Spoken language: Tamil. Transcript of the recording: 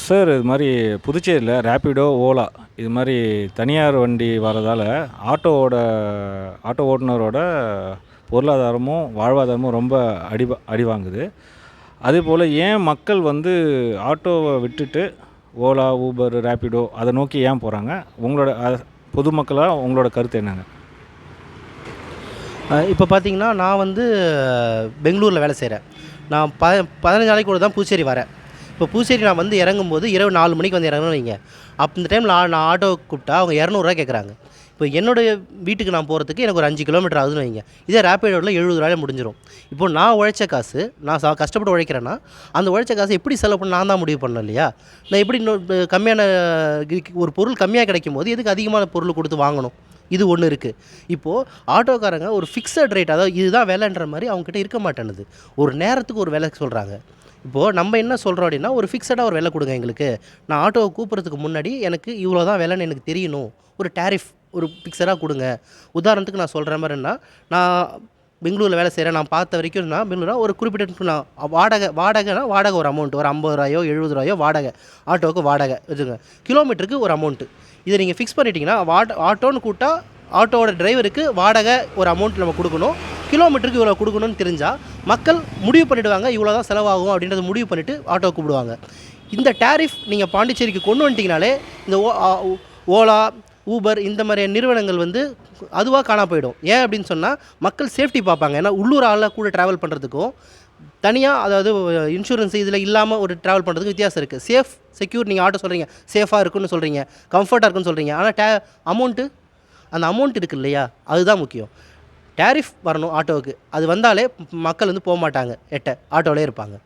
சார் இது மாதிரி புதுச்சேரியில் ரேப்பிடோ, ஓலா இது மாதிரி தனியார் வண்டி வரதால் ஆட்டோ ஓட்டுநரோட பொருளாதாரமும் வாழ்வாதாரமும் ரொம்ப அடி வாங்குது. அதேபோல் ஏன் மக்கள் வந்து ஆட்டோவை விட்டுட்டு ஓலா, ஊபர், ரேப்பிடோ அதை நோக்கி ஏன் போகிறாங்க? உங்களோட பொதுமக்களாக உங்களோட கருத்து என்னங்க? இப்போ பார்த்தீங்கன்னா, நான் வந்து பெங்களூரில் வேலை செய்கிறேன். நான் 15 நாளைக்கு கூட தான் புதுச்சேரி வரேன். இப்போ புதுச்சேரி நான் வந்து இறங்கும்போது இரவு 4 மணிக்கு வந்து இறங்கணும்னு வைங்க. அந்த டைமில் நான் ஆட்டோவுக்கு கூப்பிட்டா அவங்க ரூ. 200 கேட்குறாங்க. இப்போ என்னுடைய வீட்டுக்கு நான் போகிறதுக்கு எனக்கு ஒரு 5 கிலோமீட்டர் ஆகுதுன்னு வைங்க. இதே ரேப்பிடோவில் ரூ. 70 முடிஞ்சிடும். இப்போது நான் உழைச்ச காசு, நான் கஷ்டப்பட்டு உழைக்கிறேன்னா, அந்த உழைச்ச காசு எப்படி செலவு பண்ண நான் தான் முடிவு பண்ணணும் இல்லையா? நான் எப்படி கம்மியான ஒரு பொருள் கம்மியாக கிடைக்கும்போது எதுக்கு அதிகமான பொருள் கொடுத்து வாங்கணும்? இது ஒன்று இருக்குது. இப்போது ஆட்டோக்காரங்க ஒரு ஃபிக்ஸட் ரேட், அதாவது இதுதான் விலைன்ற மாதிரி அவங்ககிட்ட இருக்க மாட்டேன்னுது. ஒரு நேரத்துக்கு ஒரு விலை சொல்கிறாங்க. இப்போது நம்ம என்ன சொல்கிறோம் அப்படின்னா, ஒரு ஃபிக்ஸடாக ஒரு விலை கொடுங்க எங்களுக்கு. நான் ஆட்டோவை கூப்பிட்றதுக்கு முன்னாடி எனக்கு இவ்வளோ தான் விலைன்னு எனக்கு தெரியணும். ஒரு டேரிஃப் ஒரு ஃபிக்ஸடாக கொடுங்க. உதாரணத்துக்கு நான் சொல்கிற மாதிரின்னா, நான் பெங்களூரில் வேலை செய்கிறேன். நான் பார்த்த வரைக்கும் நான் பெங்களூரில் ஒரு குறிப்பிட்ட நான் வாடகை ஒரு அமௌண்ட், ஒரு ரூ. 50 ரூ. 70 வாடகை, ஆட்டோவுக்கு வாடகை வச்சுங்க. கிலோமீட்டருக்கு ஒரு அமௌண்ட்டு. இதை நீங்கள் ஃபிக்ஸ் பண்ணிட்டீங்கன்னா ஆட்டோன்னு கூப்பிட்டா ஆட்டோவோட டிரைவருக்கு வாடகை ஒரு அமௌண்ட் நம்ம கொடுக்கணும், கிலோமீட்டருக்கு இவ்வளோ கொடுக்கணும்னு தெரிஞ்சால் மக்கள் முடிவு பண்ணிவிடுவாங்க. இவ்வளோ தான் செலவாகும் அப்படின்றத முடிவு பண்ணிவிட்டு ஆட்டோ கூப்பிடுவாங்க. இந்த டேரிஃப் நீங்கள் பாண்டிச்சேரிக்கு கொண்டு வந்துட்டிங்கனாலே இந்த ஓலா, ஊபர் இந்த மாதிரியான நிறுவனங்கள் வந்து அதுவாக காணா போயிடும். ஏன் அப்படின்னு சொன்னால் மக்கள் சேஃப்டி பார்ப்பாங்க. ஏன்னா உள்ளூர் ஆளில் கூட ட்ராவல் பண்ணுறதுக்கும் தனியாக, அதாவது இன்சூரன்ஸ் இதில் இல்லாமல் ஒரு ட்ராவல் பண்ணுறதுக்கு வித்தியாசம் இருக்குது. செக்யூர் நீங்கள் ஆட்டோ சொல்கிறீங்க, சேஃபாக இருக்குன்னு சொல்கிறீங்க, கம்ஃபர்ட்டாக இருக்குன்னு சொல்கிறீங்க. ஆனால் அமௌண்ட்டு, அந்த அமௌண்ட் இருக்குது இல்லையா, அதுதான் முக்கியம். டேரிஃப் வரணும் ஆட்டோவுக்கு. அது வந்தாலே மக்கள் வந்து போக மாட்டாங்க, ஆட்டோவிலே இருப்பாங்க.